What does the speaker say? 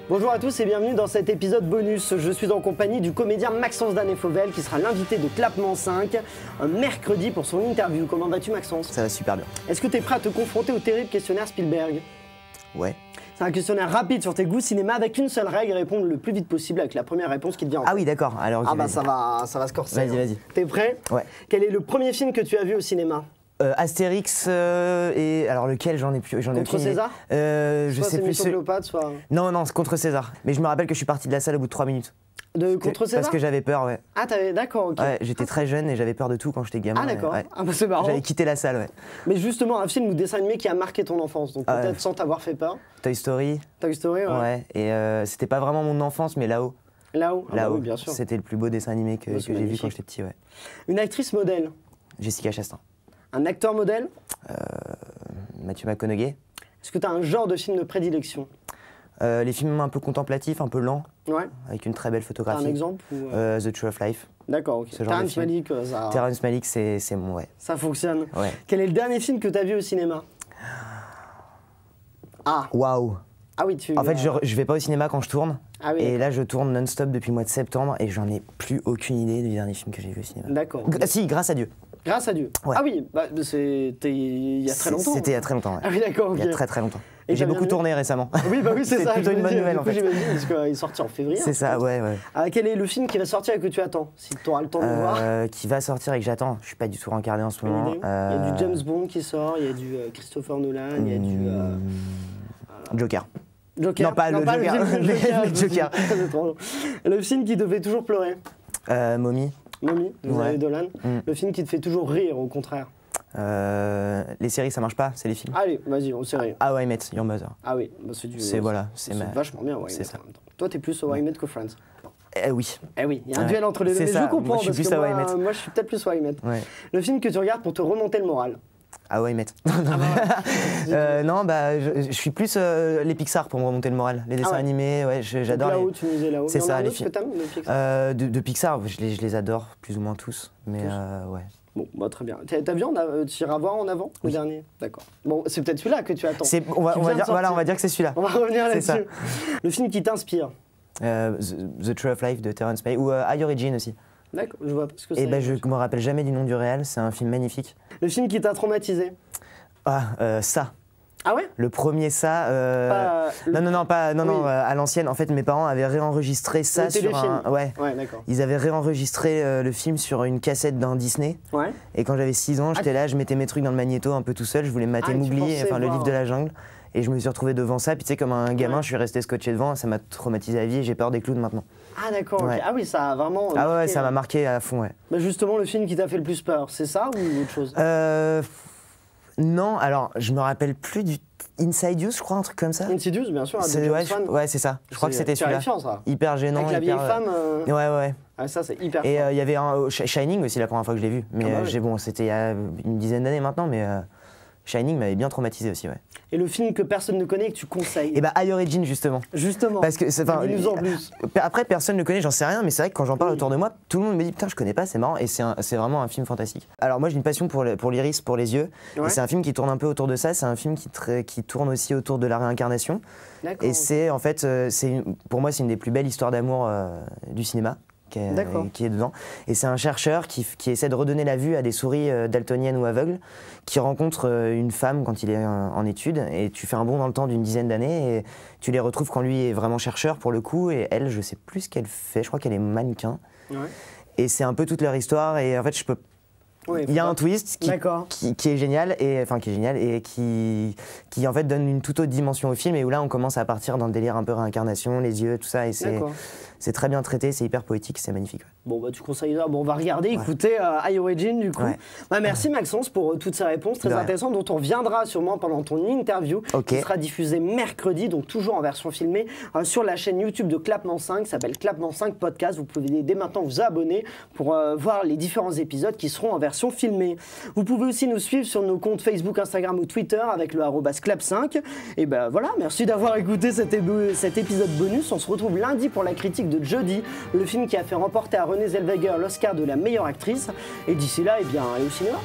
Bonjour à tous et bienvenue dans cet épisode bonus. Je suis en compagnie du comédien Maxence Danet-Fauvel qui sera l'invité de Clapement 5 un mercredi pour son interview. Comment vas-tu Maxence? Ça va super bien. Est-ce que tu es prêt à te confronter au terrible questionnaire Spielberg? Ouais. C'est un questionnaire rapide sur tes goûts cinéma avec une seule règle, répondre le plus vite possible avec la première réponse qui te vient en tête. Ah oui d'accord, alors Ah bah ça va se corser. Vas-y. T'es prêt? Ouais. Quel est le premier film que tu as vu au cinéma? Astérix et alors lequel j'en ai plus Contre César? Je sais plus. Cléopâtre, soit... Non, c'est contre César. Mais je me rappelle que je suis parti de la salle au bout de 3 minutes. Contre César? Parce que j'avais peur, ouais. Ah d'accord, ok. Ouais, j'étais très jeune et j'avais peur de tout quand j'étais gamin. Ah d'accord, ouais. ah bah c'est marrant. J'avais quitté la salle, ouais. Mais justement, un film ou dessin animé qui a marqué ton enfance, donc peut-être ouais. sans t'avoir fait peur. Toy Story. Toy Story, ouais. Ouais, et c'était pas vraiment mon enfance, mais là-haut. Là-haut, Là-haut, oui, bien sûr. C'était le plus beau dessin animé que j'ai vu quand j'étais petit, ouais. Une actrice modèle? Jessica Chastain. Un acteur modèle? Matthew McConaughey. Est-ce que tu as un genre de film de prédilection? Les films un peu contemplatifs, un peu lents, ouais. Avec une très belle photographie. T'as un exemple ou The True of Life. D'accord, ok. Terrence Malick, ça... Terrence Malick, c'est mon, ouais. Ça fonctionne. Ouais. Quel est le dernier film que tu as vu au cinéma? Ah. Waouh. Ah oui, En fait, je vais pas au cinéma quand je tourne. Ah oui, et là, je tourne non-stop depuis le mois de septembre et j'en ai plus aucune idée du dernier film que j'ai vu au cinéma. D'accord. Si, grâce à Dieu. Grâce à Dieu. Ouais. Ah oui, bah, c'était il y a très longtemps. C'était il y a très longtemps, ouais. Ah oui, d'accord, ok. Il y a très longtemps. Et j'ai beaucoup tourné récemment. Oui, bah oui, c'est ça. plutôt une bonne nouvelle, en fait. J'imagine, parce qu'il est sorti en février. C'est ça, ouais. Ah, quel est le film qui va sortir et que tu attends, si tu auras le temps de le voir? Qui va sortir et que j'attends. Je suis pas du tout rencardé en ce moment. Il y a du James Bond qui sort, il y a du Christopher Nolan, il y a du... Joker. Joker. Non, pas le Joker. Le Joker. Le film qui te fait toujours pleurer? Mommy. Mommy, de Xavier Dolan. Le film qui te fait toujours rire, au contraire? Les séries, ça marche pas, c'est les films. Allez, vas-y, on sait rien. How I Met Your Mother. Ah oui, bah c'est du... C'est vachement bien, ouais. C'est ça. Toi, t'es plus How I Met que Friends? Oui. Eh oui, il y a un duel entre les deux, mais ça. je comprends, moi, je suis parce plus que moi, je suis peut-être plus How I Met. Ouais. Le film que tu regardes pour te remonter le moral? How I Met. Non, bah, je suis plus les Pixar pour me remonter le moral. Les dessins animés, ouais, j'adore. Là-haut, tu disais là-haut. C'est ça, les films. De Pixar, je les adore plus ou moins tous, mais ouais. Bon, bah très bien. T'as vu, tu iras voir en avant, le dernier? D'accord. Bon, c'est peut-être celui-là que tu attends. On va dire que c'est celui-là. On va revenir là-dessus. Le film qui t'inspire? The True of Life de Terrence Malick, ou High Origin aussi. D'accord, je vois pas ce que c'est. Et ben, je me rappelle jamais du nom du réel, c'est un film magnifique. Le film qui t'a traumatisé? Ça. Ah ouais? Le premier ça. Non, à l'ancienne. En fait, mes parents avaient réenregistré ça sur un. Ouais, d'accord. Ils avaient réenregistré le film sur une cassette d'un Disney. Ouais. Et quand j'avais 6 ans, j'étais là, je mettais mes trucs dans le magnéto un peu tout seul, je voulais me mater Mowgli, enfin le livre de la jungle. Et je me suis retrouvé devant ça, puis tu sais, comme un gamin, je suis resté scotché devant, ça m'a traumatisé à vie et j'ai peur des clowns maintenant. Ah d'accord, okay. Ah oui, ça a vraiment... Ah ouais, ça m'a marqué à fond, ouais. Bah justement, le film qui t'a fait le plus peur, c'est ça ou autre chose? Non, alors, je me rappelle plus du Insidious, je crois, un truc comme ça. Insidious, bien sûr, ouais, c'est ça. Je crois que c'était celui-là. Hyper gênant. Avec la vieille femme. Ouais. Ah, ça, c'est hyper Et il y avait un Shining aussi, la première fois que je l'ai vu. Mais bon, c'était il y a une dizaine d'années maintenant, mais Shining m'avait bien traumatisé aussi, ouais. Et le film que personne ne connaît et que tu conseilles? Et bah, High Origin, justement. Justement. Parce que dis-nous en plus. Après, personne ne connaît, j'en sais rien, mais c'est vrai que quand j'en parle autour de moi, tout le monde me dit putain, je connais pas, c'est marrant, et c'est vraiment un film fantastique. Alors moi, j'ai une passion pour l'iris, pour les yeux, et c'est un film qui tourne un peu autour de ça. C'est un film qui tourne aussi autour de la réincarnation. Et c'est en fait, pour moi, c'est une des plus belles histoires d'amour du cinéma. Qui est dedans. Et c'est un chercheur qui essaie de redonner la vue à des souris daltoniennes ou aveugles, qui rencontre une femme quand il est en études, et tu fais un bond dans le temps d'une dizaine d'années, et tu les retrouves quand lui est vraiment chercheur pour le coup, et elle, je sais plus ce qu'elle fait, je crois qu'elle est mannequin. Ouais. Et c'est un peu toute leur histoire, et en fait, il y a un twist qui est génial, et qui en fait donne une toute autre dimension au film, et où là on commence à partir dans le délire un peu réincarnation, les yeux, tout ça, et c'est très bien traité, c'est hyper poétique, c'est magnifique. Ouais. Bon bah tu conseilles là, bon on va regarder, écouter High Origin du coup. Ouais. Bah, merci Maxence pour toutes ces réponses très intéressantes dont on reviendra sûrement pendant ton interview qui sera diffusée mercredi, donc toujours en version filmée sur la chaîne YouTube de Clapement 5, qui s'appelle Clapement 5 Podcast. Vous pouvez dès maintenant vous abonner pour voir les différents épisodes qui seront en version filmée. Vous pouvez aussi nous suivre sur nos comptes Facebook, Instagram ou Twitter avec le @clap5. Et ben voilà, merci d'avoir écouté cet épisode bonus. On se retrouve lundi pour la critique de Jodie, le film qui a fait remporter à Renée Zellweger l'Oscar de la meilleure actrice. Et d'ici là, eh bien, allez au cinéma.